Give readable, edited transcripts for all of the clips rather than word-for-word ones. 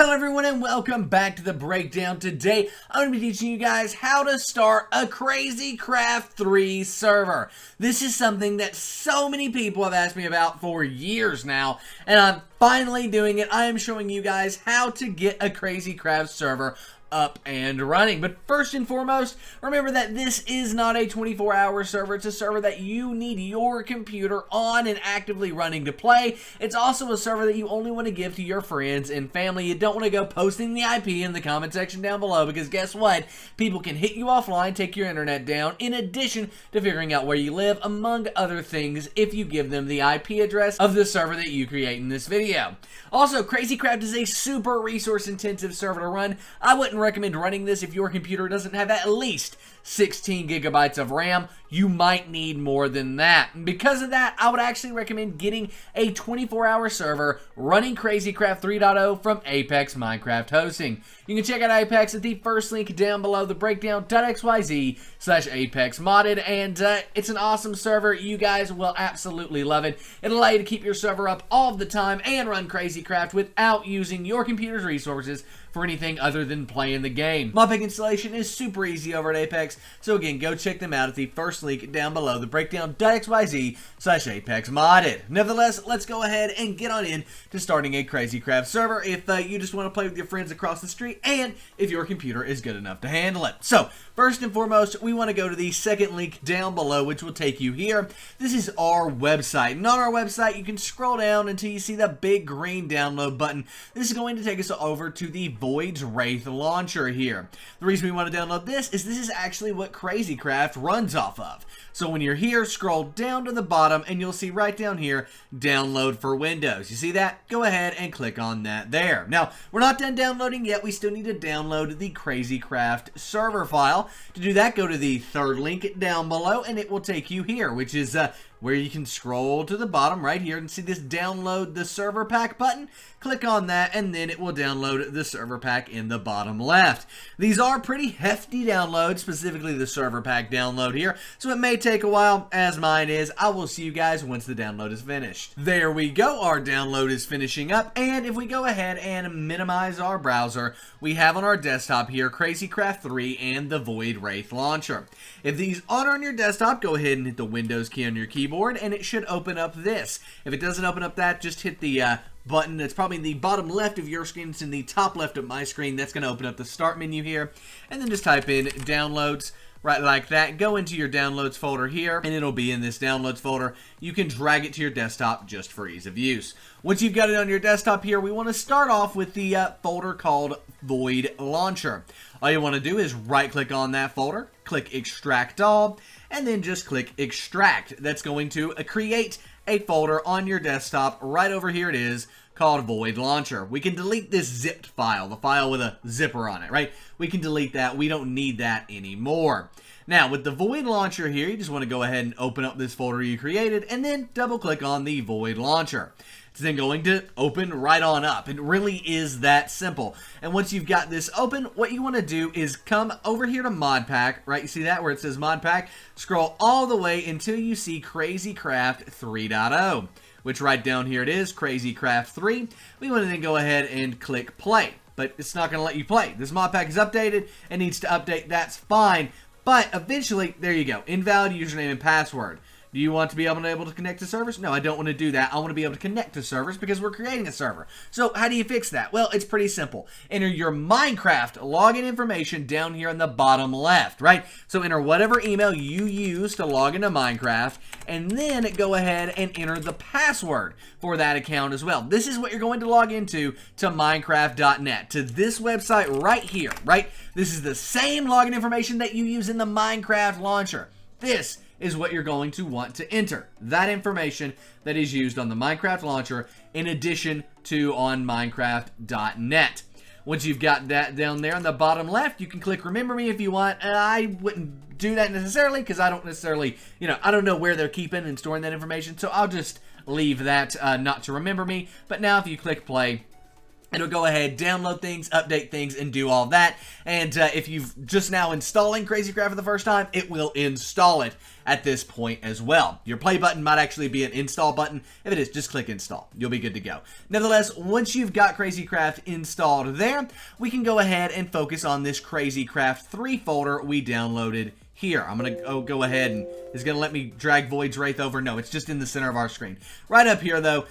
Hello everyone and welcome back to the breakdown. Today I'm going to be teaching you guys how to start a CrazyCraft 3 server. This is something that so many people have asked me about for years now, and I'm finally doing it. I am showing you guys how to get a CrazyCraft server up and running. But first and foremost, remember that this is not a 24-hour server. It's a server that you need your computer on and actively running to play. It's also a server that you only want to give to your friends and family. You don't want to go posting the IP in the comment section down below, because guess what? People can hit you offline, take your internet down, in addition to figuring out where you live, among other things, if you give them the IP address of the server that you create in this video. Also, CrazyCraft is a super resource-intensive server to run. I wouldn't recommend running this if your computer doesn't have at least 16 gigabytes of RAM. You might need more than that. And because of that, I would actually recommend getting a 24-hour server running CrazyCraft 3.0 from Apex Minecraft Hosting. You can check out Apex at the first link down below, the breakdown.xyz/ApexModded, and it's an awesome server. You guys will absolutely love it. It'll allow you to keep your server up all of the time and run CrazyCraft without using your computer's resources for anything other than playing the game. Mod pack installation is super easy over at Apex, so again, go check them out at the first link down below, the breakdown.xyz/ApexModded. Nevertheless, let's go ahead and get on in to starting a CrazyCraft server if you just want to play with your friends across the street and if your computer is good enough to handle it. So, first and foremost, we want to go to the second link down below, which will take you here. This is our website, and on our website, you can scroll down until you see the big green download button. This is going to take us over to the Void's Wraith launcher here. The reason we want to download this is actually what CrazyCraft runs off of. So when you're here, scroll down to the bottom and you'll see right down here, download for Windows. You see that? Go ahead and click on that there. Now, we're not done downloading yet. We still need to download the CrazyCraft server file. To do that, go to the third link down below and it will take you here, which is where you can scroll to the bottom right here and see this download the server pack button. Click on that and then it will download the server pack in the bottom left. These are pretty hefty downloads, specifically the server pack download here, so it may take a while, as mine is. I will see you guys once the download is finished. There we go, our download is finishing up, and if we go ahead and minimize our browser, we have on our desktop here CrazyCraft 3 and the Void Wraith launcher. If these aren't on your desktop, go ahead and hit the Windows key on your keyboard and it should open up this. If it doesn't open up that, just hit the button that's probably in the bottom left of your screen. It's in the top left of my screen. That's going to open up the start menu here, and then just type in downloads right like that. Go into your downloads folder here and it'll be in this downloads folder. You can drag it to your desktop just for ease of use. Once you've got it on your desktop here, we want to start off with the folder called Void Launcher. All you want to do is right click on that folder, click extract all, and then just click extract. That's going to create a folder on your desktop. Right over here it is, called Void Launcher. We can delete this zipped file, the file with a zipper on it, right? We can delete that. We don't need that anymore. Now, with the Void Launcher here, you just want to go ahead and open up this folder you created and then double click on the Void Launcher. It's then going to open right on up. It really is that simple. And once you've got this open, what you want to do is come over here to Mod Pack, right? You see that where it says Mod Pack? Scroll all the way until you see CrazyCraft 3.0. which right down here it is, CrazyCraft 3. We want to then go ahead and click play, but it's not going to let you play. This mod pack is updated and needs to update. That's fine, but eventually, there you go, invalid username and password. Do you want to be able to connect to servers? No, I don't want to do that. I want to be able to connect to servers because we're creating a server. So how do you fix that? Well, it's pretty simple. Enter your Minecraft login information down here in the bottom left, right? So enter whatever email you use to log into Minecraft, and then go ahead and enter the password for that account as well. This is what you're going to log into to Minecraft.net, to this website right here, right? This is the same login information that you use in the Minecraft launcher. This is what you're going to want to enter. That information that is used on the Minecraft launcher in addition to on Minecraft.net. Once you've got that down there on the bottom left, you can click Remember Me if you want. I wouldn't do that necessarily because I don't necessarily, I don't know where they're keeping and storing that information, so I'll just leave that not to remember me. But now if you click play, It'll go ahead, download things, update things, and do all that. And if you've just now installing CrazyCraft for the first time, it will install it at this point as well. Your play button might actually be an install button. If it is, just click install. You'll be good to go. Nevertheless, once you've got CrazyCraft installed there, we can go ahead and focus on this CrazyCraft 3 folder we downloaded here. I'm going to go ahead and it's going to let me drag Void's Wraith over. No, it's just in the center of our screen. Right up here, though,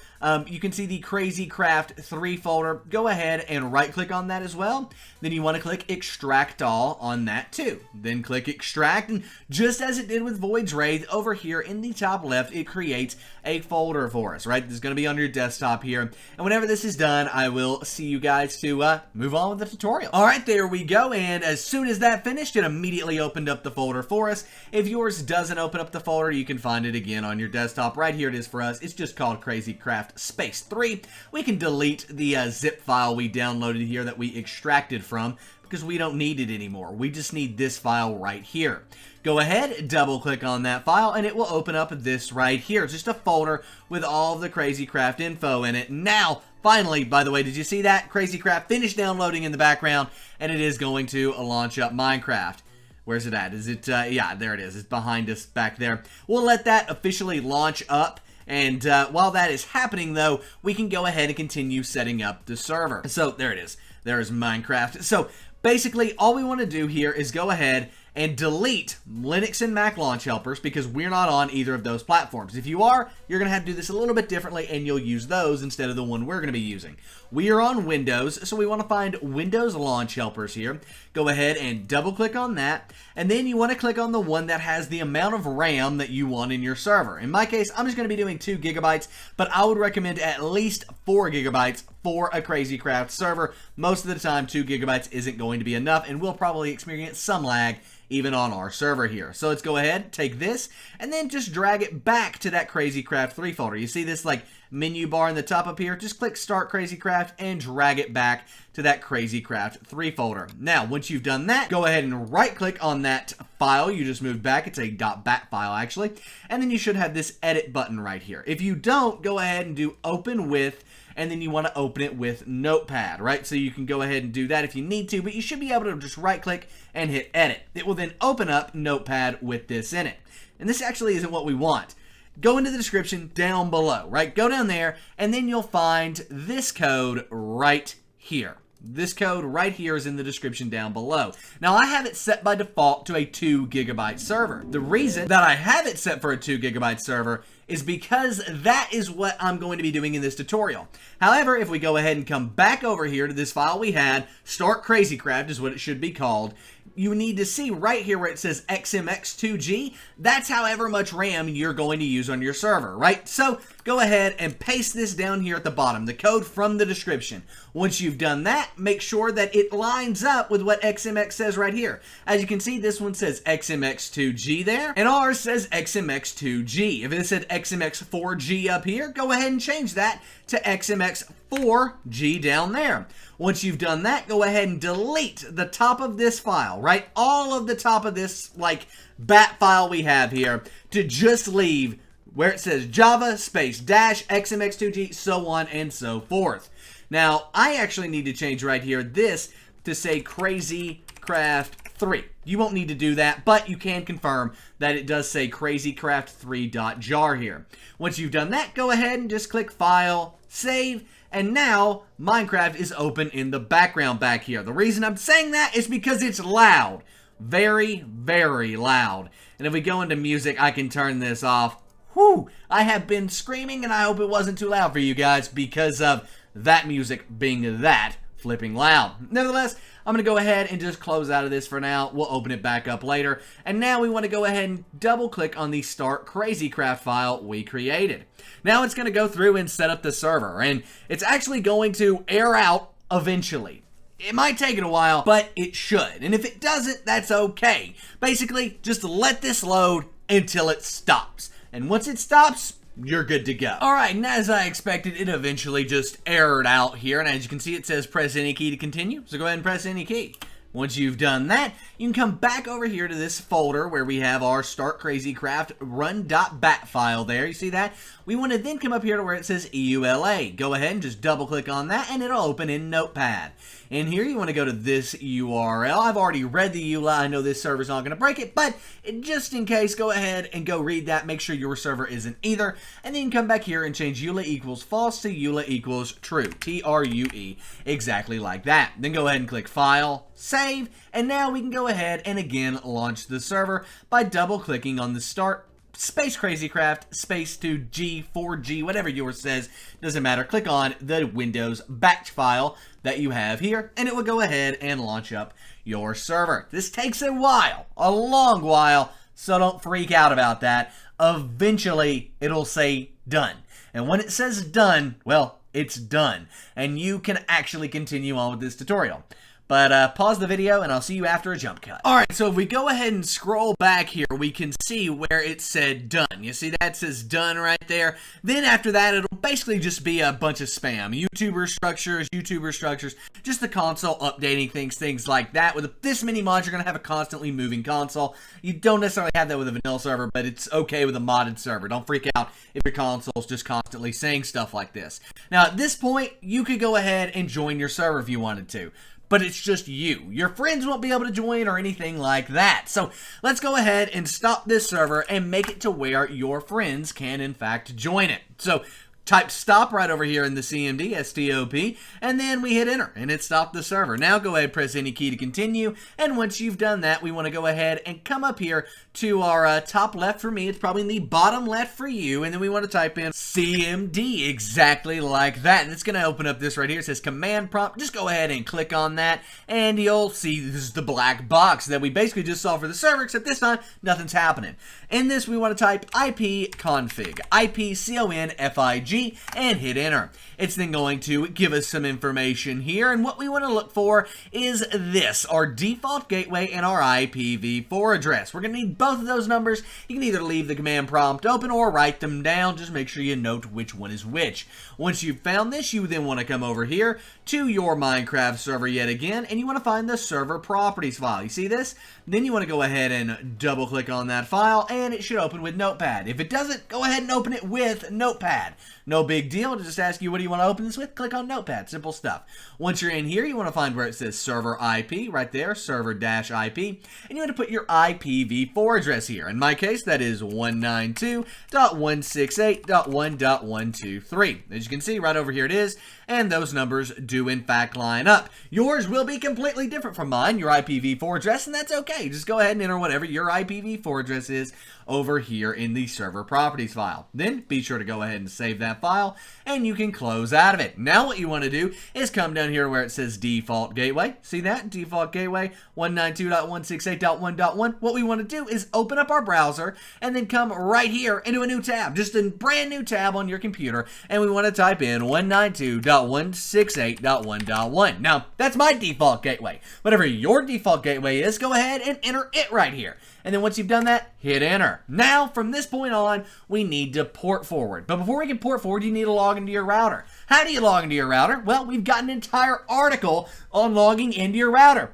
you can see the CrazyCraft 3 folder. Go ahead and right-click on that as well. Then you want to click Extract All on that, too. Then click Extract, and just as it did with Void's Wraith, over here in the top left, it creates a folder for us, right? This is going to be on your desktop here. And whenever this is done, I will see you guys to move on with the tutorial. All right, there we go. And as soon as that finished, it immediately opened up the folder for us. If yours doesn't open up the folder, you can find it again on your desktop. Right here it is for us. It's just called CrazyCraft Space 3. We can delete the zip file we downloaded here that we extracted from because we don't need it anymore. We just need this file right here. Go ahead, double click on that file, and it will open up this right here. It's just a folder with all of the CrazyCraft info in it. Now, finally, by the way, did you see that? CrazyCraft finished downloading in the background, and it is going to launch up Minecraft. Where's it at? Is it, yeah, there it is. It's behind us back there. We'll let that officially launch up. And while that is happening, though, we can go ahead and continue setting up the server. So there it is. There's Minecraft. So basically, all we want to do here is go ahead and delete Linux and Mac launch helpers because we're not on either of those platforms. If you are, you're going to have to do this a little bit differently and you'll use those instead of the one we're going to be using. We are on Windows, so we want to find Windows launch helpers here. Go ahead and double click on that, and then you want to click on the one that has the amount of RAM that you want in your server. In my case, I'm just going to be doing 2 gigabytes, but I would recommend at least 4 gigabytes for a CrazyCraft server. Most of the time, 2 gigabytes isn't going to be enough, and we'll probably experience some lag even on our server here. So let's go ahead, take this, and then just drag it back to that CrazyCraft 3 folder. You see this like menu bar in the top up here? Just click Start CrazyCraft and drag it back to that CrazyCraft 3 folder. Now, once you've done that, go ahead and right-click on that file you just moved back. It's a .bat file, actually. And then you should have this Edit button right here. If you don't, go ahead and do Open With, and then you want to open it with Notepad, right? So you can go ahead and do that if you need to, but you should be able to just right-click and hit Edit. It will then open up Notepad with this in it. And this actually isn't what we want. Go into the description down below, right? Go down there, and then you'll find this code right here. This code right here is in the description down below. Now, I have it set by default to a 2 gigabyte server. The reason that I have it set for a 2 gigabyte server is because that is what I'm going to be doing in this tutorial. However, if we go ahead and come back over here to this file we had, Start CrazyCraft is what it should be called, you need to see right here where it says XMX2G. That's however much RAM you're going to use on your server, right? So go ahead and paste this down here at the bottom, the code from the description. Once you've done that, make sure that it lines up with what XMX says right here. As you can see, this one says XMX2G there, and ours says XMX2G. If it said XMX4G up here, go ahead and change that to XMX4G down there. Once you've done that, go ahead and delete the top of this file, right? All of the top of this, like, bat file we have here to just leave where it says Java space dash XMX2G, so on and so forth. Now, I actually need to change right here this to say CrazyCraft 3. You won't need to do that, but you can confirm that it does say CrazyCraft3.jar here. Once you've done that, go ahead and just click File, Save, and now Minecraft is open in the background back here. The reason I'm saying that is because it's loud. Very, very loud. And if we go into music, I can turn this off. Whew! I have been screaming, and I hope it wasn't too loud for you guys because of that music being that flipping loud. Nevertheless, I'm going to go ahead and just close out of this for now. We'll open it back up later. And now we want to go ahead and double click on the Start CrazyCraft file we created. Now it's going to go through and set up the server, and it's actually going to air out eventually. It might take it a while, but it should. And if it doesn't, that's okay. Basically, just let this load until it stops. And once it stops, you're good to go. Alright, and as I expected, it eventually just errored out here. And as you can see, it says press any key to continue. So go ahead and press any key. Once you've done that, you can come back over here to this folder where we have our Start CrazyCraft run.bat file there. You see that? We want to then come up here to where it says EULA. Go ahead and just double click on that and it'll open in Notepad. In here, you want to go to this URL. I've already read the EULA. I know this server's not going to break it, but just in case, go ahead and go read that. Make sure your server isn't either. And then you can come back here and change EULA equals false to EULA equals true. TRUE. Exactly like that. Then go ahead and click File, Save, and now we can go ahead and again launch the server by double clicking on the Start space CrazyCraft space 2G 4G whatever yours says, doesn't matter. Click on the Windows batch file that you have here and it will go ahead and launch up your server. This takes a while, a long while, so don't freak out about that. Eventually it'll say done, and when it says done, well, it's done and you can actually continue on with this tutorial. But pause the video and I'll see you after a jump cut. Alright, so if we go ahead and scroll back here, we can see where it said done. You see that? It says done right there. Then after that, it'll basically just be a bunch of spam. YouTuber structures, just the console updating things like that. With this mini mod, you're going to have a constantly moving console. You don't necessarily have that with a vanilla server, but it's okay with a modded server. Don't freak out if your console's just constantly saying stuff like this. Now, at this point, you could go ahead and join your server if you wanted to. But it's just you. Your friends won't be able to join or anything like that. So let's go ahead and stop this server and make it to where your friends can in fact join it. So type stop right over here in the CMD, STOP, and then we hit enter, and it stopped the server. Now go ahead and press any key to continue, and once you've done that, we want to go ahead and come up here to our top left for me. It's probably in the bottom left for you, and then we want to type in CMD, exactly like that, and it's going to open up this right here. It says command prompt. Just go ahead and click on that, and you'll see this is the black box that we basically just saw for the server, except this time, nothing's happening. In this, we want to type ipconfig, ipconfig, and hit enter. It's then going to give us some information here, and what we want to look for is this, our default gateway and our IPv4 address. We're going to need both of those numbers. You can either leave the command prompt open or write them down. Just make sure you note which one is which. Once you've found this, you then want to come over here to your Minecraft server yet again, and you want to find the server properties file. You see this? Then you want to go ahead and double click on that file, and it should open with Notepad. If it doesn't, go ahead and open it with Notepad. No big deal. It'll just ask you, what do you want to open this with? Click on Notepad. Simple stuff. Once you're in here, you want to find where it says server IP right there, server-IP, and you want to put your IPv4 address here. In my case, that is 192.168.1.123. As you can see, right over here it is, and those numbers do in fact line up. Yours will be completely different from mine, your IPv4 address, and that's okay. Just go ahead and enter whatever your IPv4 address is over here in the server properties file. Then be sure to go ahead and save that file, and you can close out of it. Now what you want to do is come down here where it says default gateway. See that? Default gateway 192.168.1.1. What we want to do is open up our browser and then come right here into a new tab, just a brand new tab on your computer, and we want to type in 192.168.1.1. Now, that's my default gateway. Whatever your default gateway is, go ahead and enter it right here. And then once you've done that, hit enter. Now, from this point on, we need to port forward. But before we can port forward, you need to log into your router. How do you log into your router? Well, we've got an entire article on logging into your router.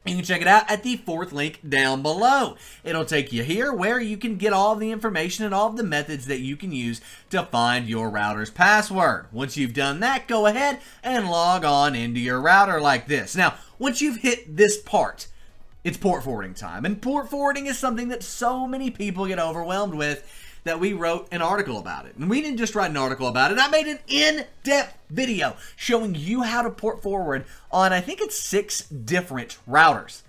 You can check it out at the fourth link down below. It'll take you here where you can get all the information and all of the methods that you can use to find your router's password. Once you've done that, go ahead and log on into your router like this. Now, once you've hit this part, it's port forwarding time. And port forwarding is something that so many people get overwhelmed with that we wrote an article about it. And we didn't just write an article about it. I made an in-depth video showing you how to port forward on, I think it's 6 different routers.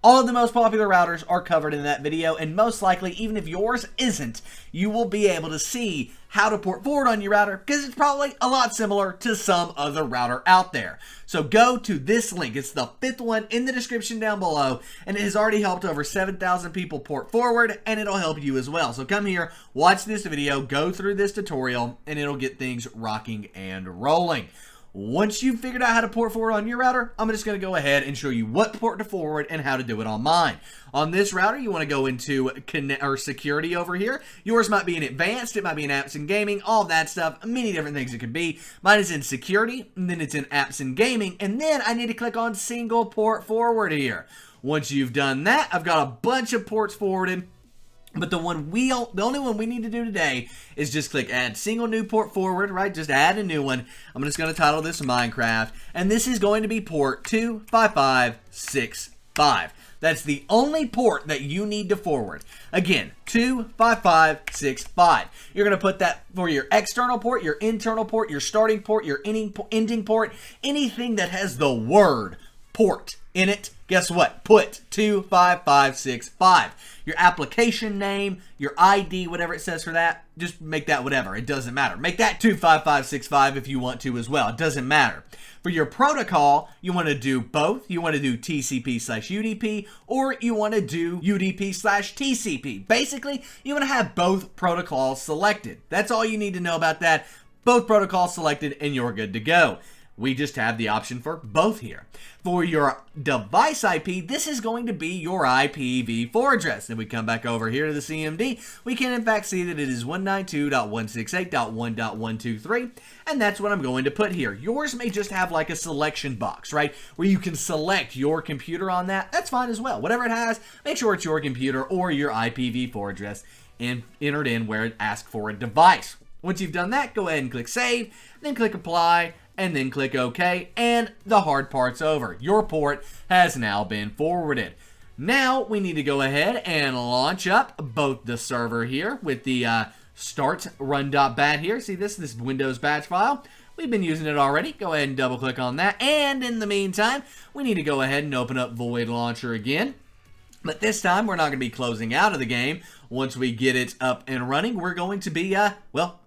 All of the most popular routers are covered in that video, and most likely, even if yours isn't, you will be able to see how to port forward on your router because it's probably a lot similar to some other router out there. So go to this link. It's the 5th one in the description down below, and it has already helped over 7,000 people port forward, and it'll help you as well. So come here, watch this video, go through this tutorial, and it'll get things rocking and rolling. Once you've figured out how to port forward on your router, I'm just going to go ahead and show you what port to forward and how to do it on mine. On this router, you want to go into security over here. Yours might be in advanced, it might be in apps and gaming, all that stuff, many different things it could be. Mine is in security, and then it's in apps and gaming, and then I need to click on single port forward here. Once you've done that, I've got a bunch of ports forwarded. But the only one we need to do today is just click add single new port forward, right? Just add a new one. I'm just going to title this Minecraft, and this is going to be port 25565. That's the only port that you need to forward. Again, 25565. You're going to put that for your external port, your internal port, your starting port, your ending port, anything that has the word port in it. Guess what? Put 25565. Your application name, your ID, whatever it says for that, just make that whatever. It doesn't matter. Make that 25565 if you want to as well. It doesn't matter. For your protocol, you want to do both. You want to do TCP/UDP, or you want to do UDP/TCP. Basically, you want to have both protocols selected. That's all you need to know about that. Both protocols selected and you're good to go. We just have the option for both here. For your device IP, this is going to be your IPv4 address. If we come back over here to the CMD, we can in fact see that it is 192.168.1.123, and that's what I'm going to put here. Yours may just have like a selection box, right, where you can select your computer on that. That's fine as well. Whatever it has, make sure it's your computer or your IPv4 address and entered in where it asks for a device. Once you've done that, go ahead and click Save, then click Apply, and then click OK, and the hard part's over. Your port has now been forwarded. Now we need to go ahead and launch up both the server here with the start run.bat here. See this Windows batch file. We've been using it already. Go ahead and double click on that. And in the meantime, we need to go ahead and open up Void Launcher again. But this time, we're not going to be closing out of the game. Once we get it up and running, we're going to be,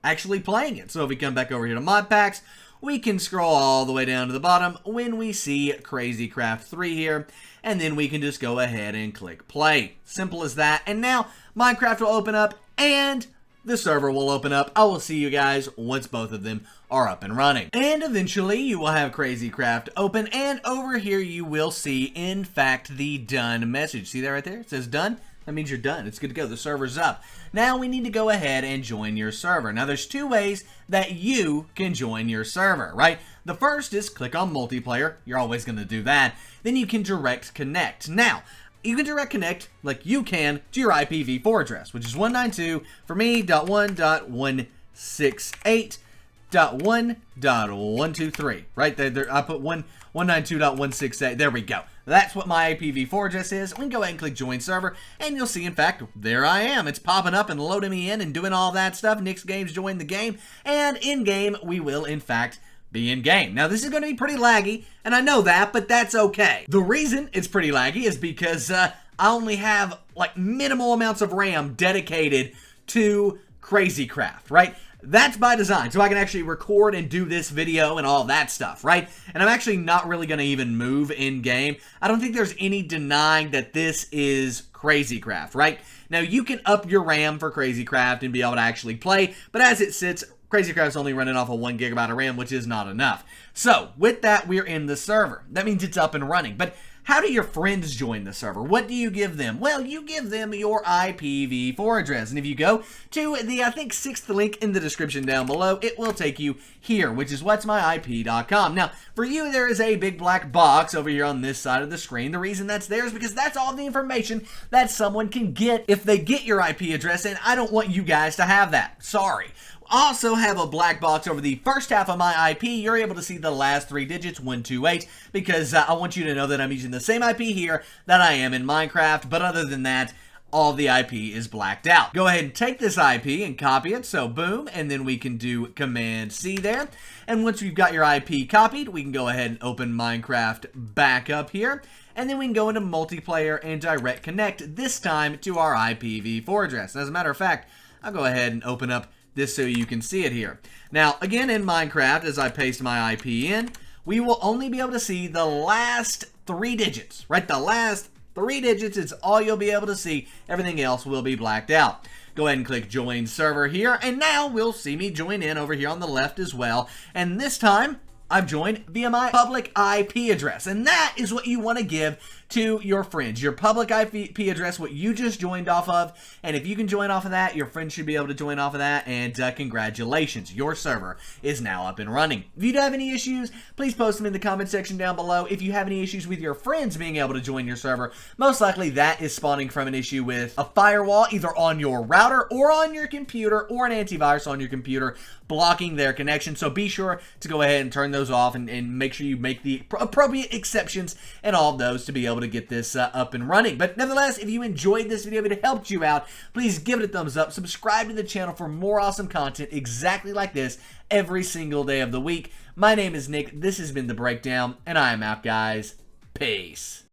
actually playing it. So if we come back over here to Mod Packs, we can scroll all the way down to the bottom when we see CrazyCraft 3 here, and then we can just go ahead and click play. Simple as that. And now Minecraft will open up and the server will open up. I will see you guys once both of them are up and running. And eventually you will have CrazyCraft open, and over here you will see, in fact, the done message. See that right there? It says done. That means you're done. It's good to go. The server's up. Now we need to go ahead and join your server. Now there's two ways that you can join your server, right? The first is click on multiplayer. You're always going to do that. Then you can direct connect. Now, you can direct connect like you can to your IPv4 address, which is 192 for me, .1.168.1.123. Right there, I put 192.168. There we go. That's what my IPv4 address is. We can go ahead and click join server, and you'll see, in fact, there I am. It's popping up and loading me in and doing all that stuff. Nick's Games joined the game, and in game we will, in fact, be in game. Now this is going to be pretty laggy, and I know that, but that's okay. The reason it's pretty laggy is because I only have like minimal amounts of RAM dedicated to CrazyCraft, right? That's by design, so I can actually record and do this video and all that stuff, right? And I'm actually not really going to even move in-game. I don't think there's any denying that this is CrazyCraft, right? Now, you can up your RAM for CrazyCraft and be able to actually play, but as it sits, CrazyCraft's only running off of 1 gigabyte of RAM, which is not enough. So, with that, we're in the server. That means it's up and running, but how do your friends join the server? What do you give them? Well, you give them your IPv4 address. And if you go to the, I think, 6th link in the description down below, it will take you here, which is whatsmyip.com. Now, for you, there is a big black box over here on this side of the screen. The reason that's there is because that's all the information that someone can get if they get your IP address, and I don't want you guys to have that. Sorry. Also have a black box over the first half of my IP. You're able to see the last 3 digits, 128, because I want you to know that I'm using the same IP here that I am in Minecraft, but other than that, all the IP is blacked out. Go ahead and take this IP and copy it, so boom, and then we can do Command-C there. And once we've got your IP copied, we can go ahead and open Minecraft back up here, and then we can go into multiplayer and direct connect, this time to our IPv4 address. As a matter of fact, I'll go ahead and open up this so you can see it here. Now, again, in Minecraft, as I paste my IP in, we will only be able to see the last 3 digits, right? The last 3 digits is all you'll be able to see. Everything else will be blacked out. Go ahead and click Join Server here, and now we'll see me join in over here on the left as well. And this time, I've joined via my public IP address, and that is what you want to give to your friends. Your public IP address, what you just joined off of, and if you can join off of that, your friends should be able to join off of that, and congratulations, your server is now up and running. If you have any issues, please post them in the comment section down below. If you have any issues with your friends being able to join your server, most likely that is spawning from an issue with a firewall, either on your router or on your computer, or an antivirus on your computer blocking their connection. So be sure to go ahead and turn those off, and make sure you make the appropriate exceptions and all of those to be able to get this up and running. But nevertheless, if you enjoyed this video, if it helped you out, please give it a thumbs up, subscribe to the channel for more awesome content exactly like this every single day of the week. My name is Nick, this has been The Breakdown, and I am out, guys. Peace.